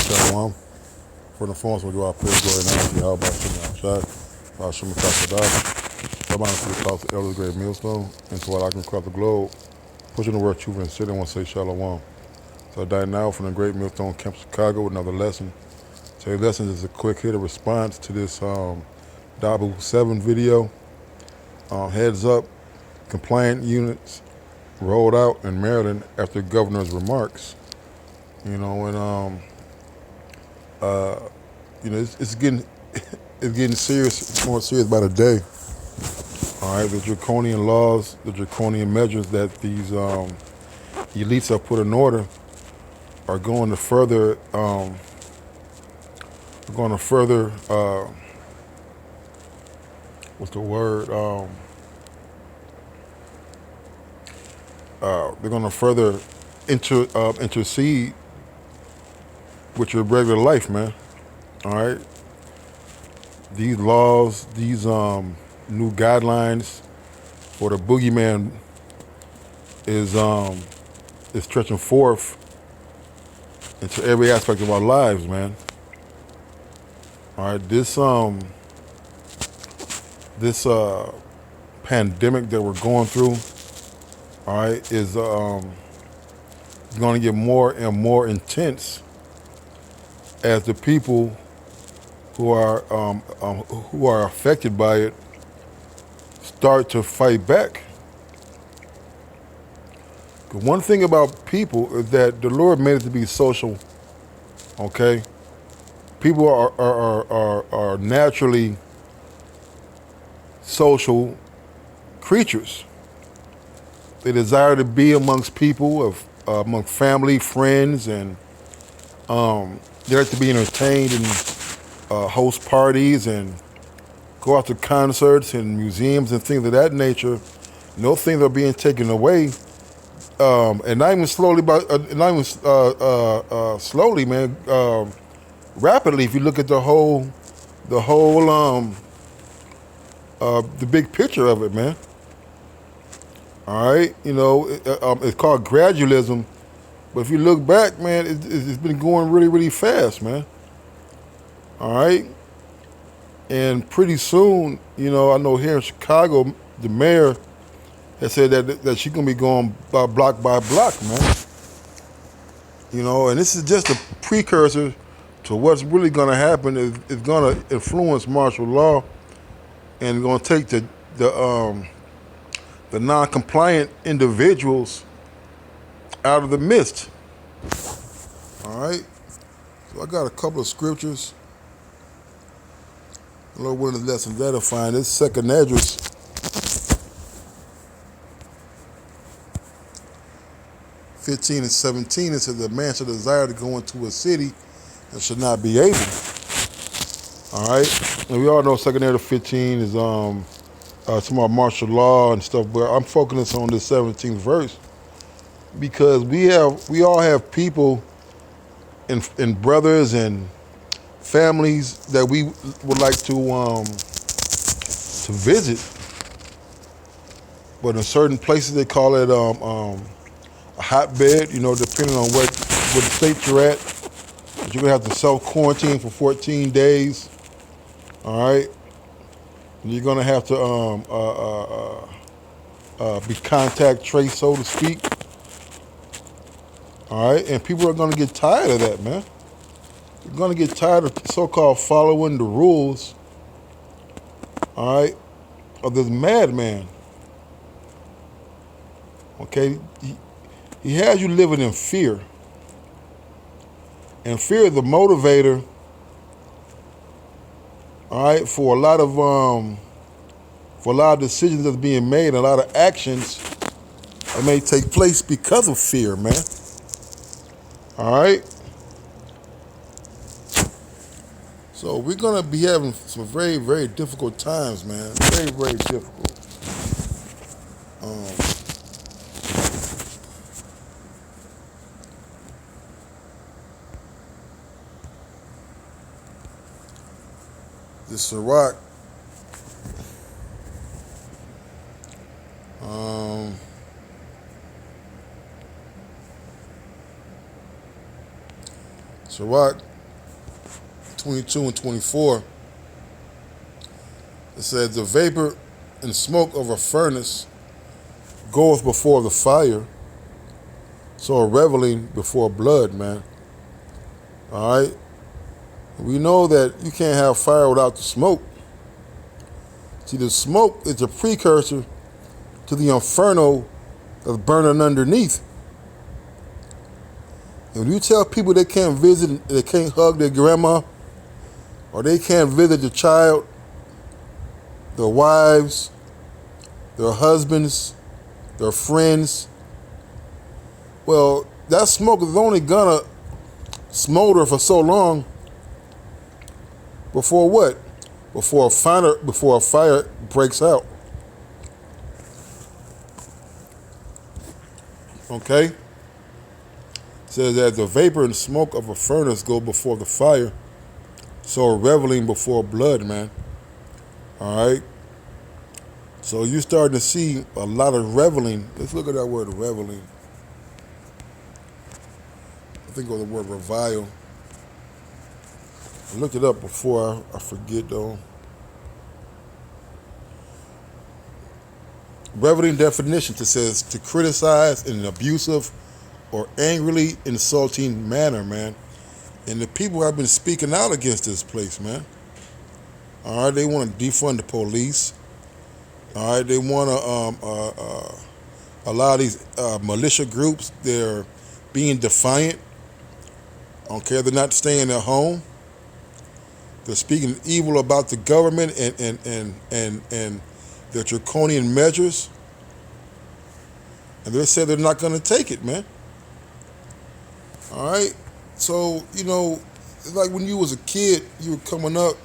Shalom. For the phones, we'll do our prayer, glory, and honor to Yahweh, Shem Shai, Hashem Kasadah, Rabban to the cause of Elder's Great Millstone, and to all I can across the globe, pushing the word truth and city, I want to say Shalom. So I die now from the Great Millstone Camp Chicago with another lesson. Today's lesson is a quick hitter response to this Dabu 7 video. Heads up, compliant units rolled out in Maryland after the governor's remarks. You know, and it's getting it's getting serious. It's more serious by the day. All right, the draconian laws, the draconian measures that these elites have put in order are going to further what's the word? They're going to further intercede with your regular life, man. All right. These laws, these new guidelines for the boogeyman is stretching forth into every aspect of our lives, man. All right. This pandemic that we're going through, all right, is going to get more and more intense as the people who are affected by it start to fight back. The one thing about people is that the Lord made it to be social. Okay, people are naturally social creatures. They desire to be amongst people, among family, friends, and they like to be entertained and host parties and go out to concerts and museums and things of that nature. No things are being taken away, and not even slowly, slowly, man. Rapidly, if you look at the big picture of it, man. All right, you know, it's called gradualism, but if you look back, man, it's been going really, really fast, man. All right, and pretty soon, you know, I know here in Chicago, the mayor has said that she's gonna be going by block, man. You know, and this is just a precursor to what's really gonna happen. It's gonna influence martial law, and gonna take the non-compliant individuals out of the midst. All right. So I got a couple of scriptures. The Lord willing, the lessons edifying. This Second Esdras 15 and 17. It says that man should desire to go into a city and should not be able. All right. And we all know Second Esdras 15 is some about martial law and stuff, but I'm focusing on this 17th verse because we all have people and brothers and families that we would like to visit, but in certain places they call it a hotbed. You know, depending on what state you're at, but you're gonna have to self-quarantine for 14 days. All right. You're gonna have to be contact traced, so to speak. All right, and people are gonna get tired of that, man. You're gonna get tired of so-called following the rules. All right, of this madman. Okay, he has you living in fear, and fear is the motivator. All right, for a lot of decisions that's being made, a lot of actions that may take place because of fear, man. All right. So we're gonna be having some very, very difficult times, man. Very, very difficult. This Sirach, Sirach 22 and 24, it says, the vapor and smoke of a furnace goeth before the fire, so a reveling before blood, man. All right? We know that you can't have fire without the smoke. See, the smoke is a precursor to the inferno that's burning underneath. And when you tell people they can't visit, they can't hug their grandma, or they can't visit the child, their wives, their husbands, their friends, well, that smoke is only gonna smolder for so long before what? Before a fire breaks out. Okay? It says that the vapor and smoke of a furnace go before the fire, so a reveling before blood, man. All right? So you're starting to see a lot of reveling. Let's look at that word, reveling. I think of the word revile. I looked it up before, I forget though. Reveling definition, it says to criticize in an abusive or angrily insulting manner, man. And the people have been speaking out against this place, man. All right, they want to defund the police. All right, they want to allow these militia groups. They're being defiant. Okay, they're not staying at home. They're speaking evil about the government and their draconian measures. And they said they're not going to take it, man. All right, so it's like when you was a kid, you were coming up,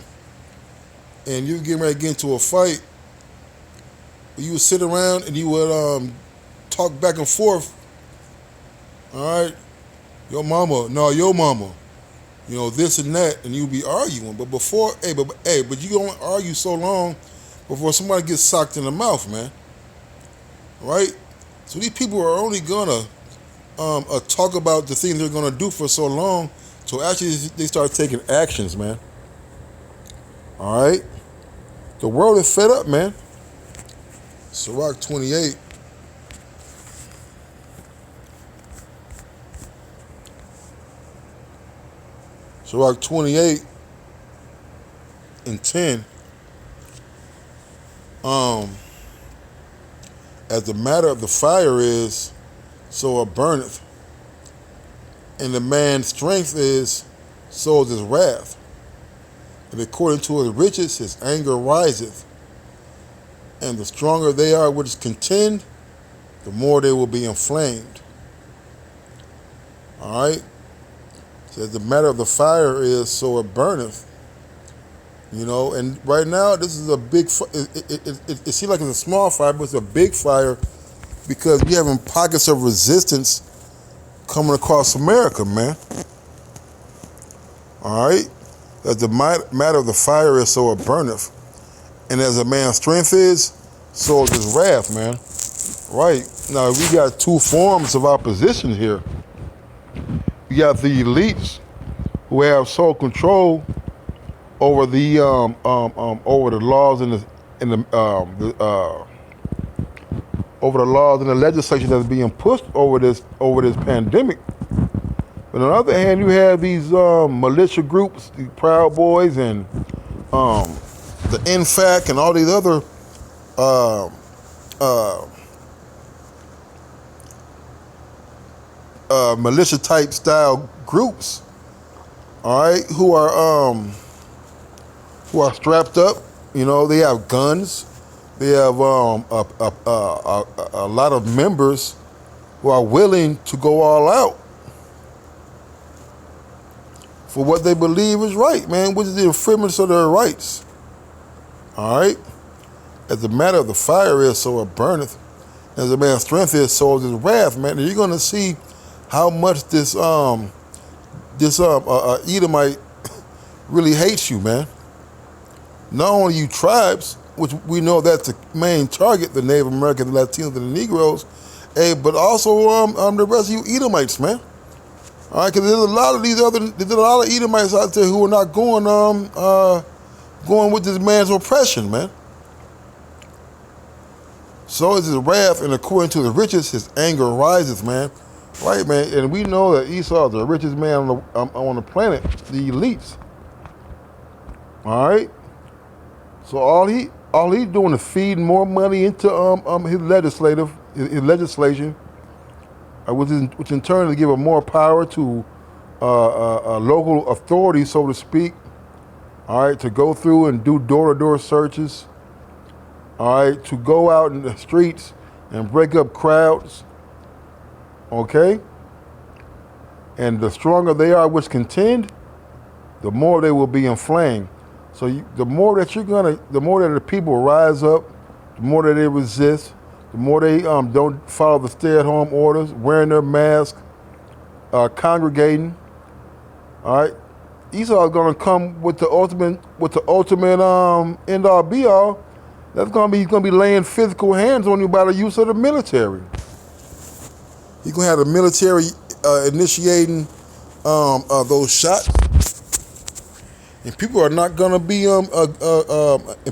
and you were getting ready to get into a fight. You would sit around and you would talk back and forth. All right, your mama, this and that, and you'd be arguing. But but you don't argue so long before somebody gets socked in the mouth, man. Right? So these people are only gonna talk about the things they're gonna do for so long, so actually they start taking actions, man. All right? The world is fed up, man. Sirach 28. Sirach 28 and 10. As the matter of the fire is, so it burneth, and the man's strength is, so is his wrath. And according to his riches, his anger riseth. And the stronger they are which contend, the more they will be inflamed. All right? Says the matter of the fire is, so it burneth. And right now, this is a big, it seems like it's a small fire, but it's a big fire because we're having pockets of resistance coming across America, man. All right? As the matter of the fire is, so it burneth. And as a man's strength is, so is his wrath, man. Right. Now, we got two forms of opposition here. We got the elites who have sole control over the over the laws over the laws and the legislation that's being pushed over this pandemic. But on the other hand, you have these militia groups, the Proud Boys and the NFAC and all these other militia type style groups, all right, who are strapped up. They have guns. They have a lot of members who are willing to go all out for what they believe is right, man, which is the infringement of their rights. All right? As the matter of the fire is, so it burneth. As a man's strength is, so is his wrath, man. And you're going to see how much this Edomite really hates you, man. Not only you tribes, which we know that's the main target, the Native Americans, the Latinos, and the Negroes, but also the rest of you Edomites, man. All right, because there's a lot of Edomites out there who are not going with this man's oppression, man. So is his wrath, and according to the riches, his anger rises, man. Right, man. And we know that Esau is the richest man on the planet, the elites. All right. So all he's doing is feeding more money into his legislation, which in turn will give him more power to local authorities, so to speak. All right, to go through and do door-to-door searches. All right, to go out in the streets and break up crowds. Okay? And the stronger they are which contend, the more they will be inflamed. So the more that the people rise up, the more that they resist, the more they don't follow the stay-at-home orders, wearing their mask, congregating. All right? Esau is going to come with the ultimate end-all be-all. He's going to be laying physical hands on you by the use of the military. He's going to have the military initiating those shots, and people are not going to be and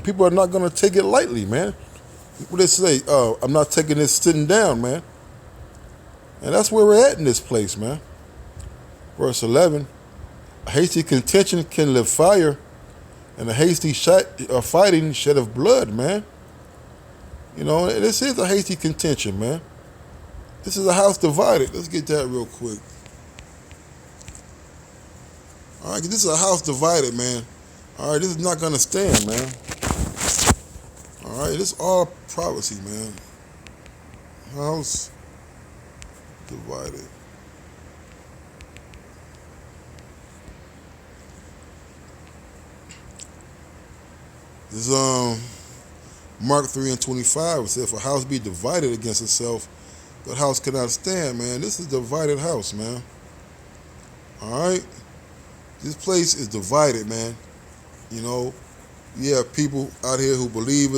people are not going to take it lightly, man. What they say? I'm not taking this sitting down, man. And that's where we're at in this place, man. Verse 11: a hasty contention kindleth fire, and a hasty fighting sheddeth blood, man. You know, this is a hasty contention, man. This is a house divided. Let's get that real quick. All right, this is a house divided, man. All right, this is not going to stand, man. All right, this is all prophecy, man. House divided. This is Mark 3:25. It says, if a house be divided against itself, that house cannot stand, man. This is a divided house, man. All right? This place is divided, man. You know, you have people out here who believe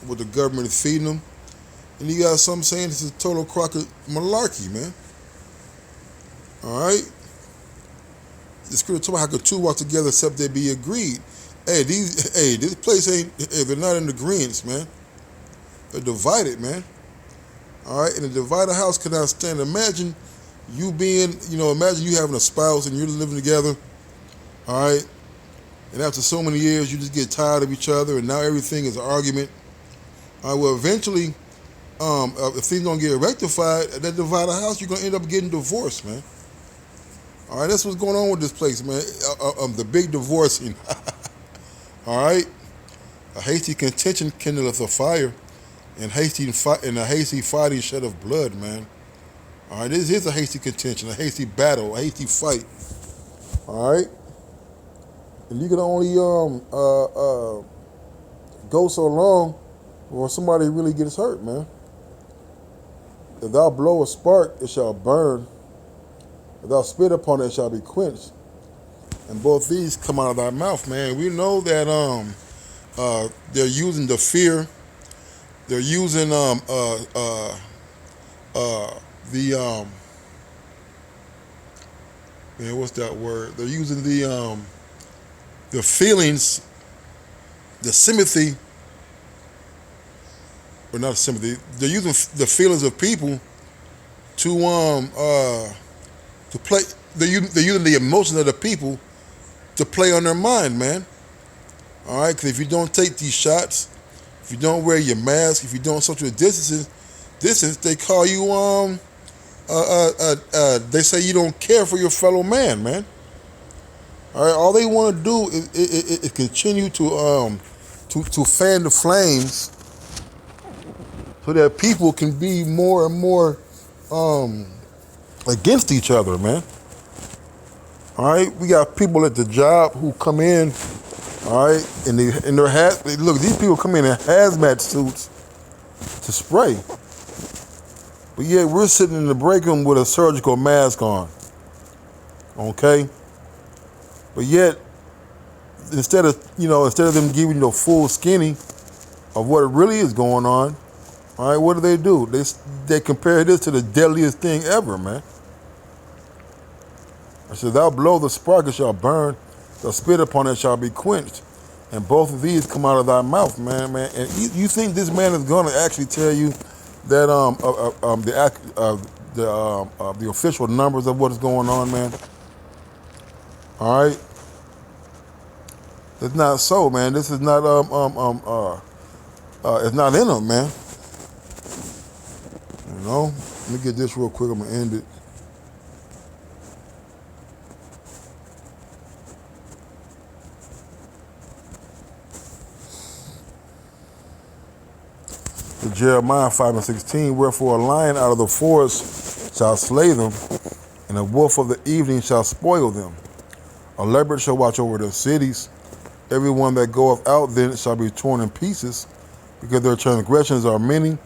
what the government is feeding them. And you got some saying this is total crock of malarkey, man. All right? The scripture talks about how could two walk together except they be agreed. This place they're not in agreement, man. They're divided, man. All right, and a divided house cannot stand. Imagine imagine you having a spouse and you're living together. All right, and after so many years, you just get tired of each other, and now everything is an argument. All right, well, eventually, if things don't get rectified, that divided house, you're gonna end up getting divorced, man. All right, that's what's going on with this place, man. The big divorcing. All right, a hasty contention kindleth a fire, and a hasty fighting sheddeth blood, man. All right, this is a hasty contention, a hasty battle, a hasty fight. All right, and you can only go so long before somebody really gets hurt, man. If thou blow a spark, it shall burn. If thou spit upon it, it shall be quenched. And both these come out of thy mouth, man. We know that they're using the fear. They're using man, what's that word? They're using the feelings, the sympathy, or not sympathy. They're using the feelings of people to play. They're using the emotions of the people to play on their mind, man. All right, because if you don't take these shots, if you don't wear your mask, if you don't social distance, they call you they say you don't care for your fellow man, man. All right, all they want to do is continue to fan the flames so that people can be more and more against each other, man. All right, we got people at the job who come in, all right, in their hat. Look, these people come in hazmat suits to spray, but yet we're sitting in the break room with a surgical mask on. Okay, but yet instead of them giving you the full skinny of what really is going on, all right, what do? They compare this to the deadliest thing ever, man. I said, thou blow the spark, it shall burn, the spit upon it shall be quenched. And both of these come out of thy mouth, man. And you think this man is going to actually tell you that the official numbers of what is going on, man? All right, it's not so, man. This is not it's not in them, man. You know. Let me get this real quick. I'm gonna end it. Jeremiah 5:16, wherefore a lion out of the forest shall slay them, and a wolf of the evening shall spoil them. A leopard shall watch over their cities. Every one that goeth out then shall be torn in pieces, because their transgressions are many,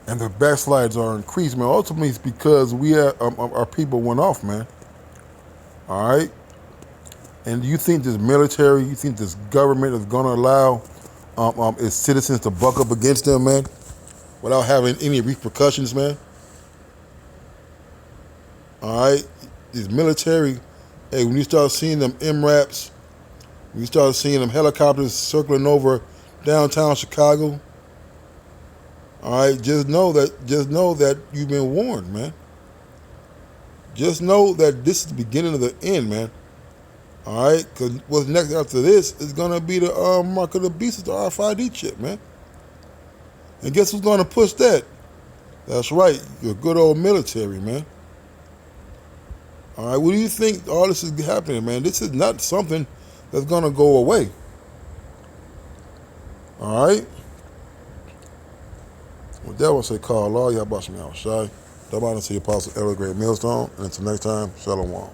and their backslides are increased. Man, ultimately it's because our people went off, man. All right? And you think this military, you think this government is going to allow its citizens to buck up against them, man? Without having any repercussions, man. All right, this military. Hey, when you start seeing them MRAPs, when you start seeing them helicopters circling over downtown Chicago, all right, just know that you've been warned, man. Just know that this is the beginning of the end, man. All right, because what's next after this is gonna be the mark of the beast, the RFID chip, man. And guess who's going to push that? That's right, your good old military, man. All right, what do you think all this is happening, man? This is not something that's going to go away. All right? With that, I want to say, call Allah, Yahweh Shem Yahushai. Dabba to the Apostle Elder Great Millstone. And until next time, Shalom.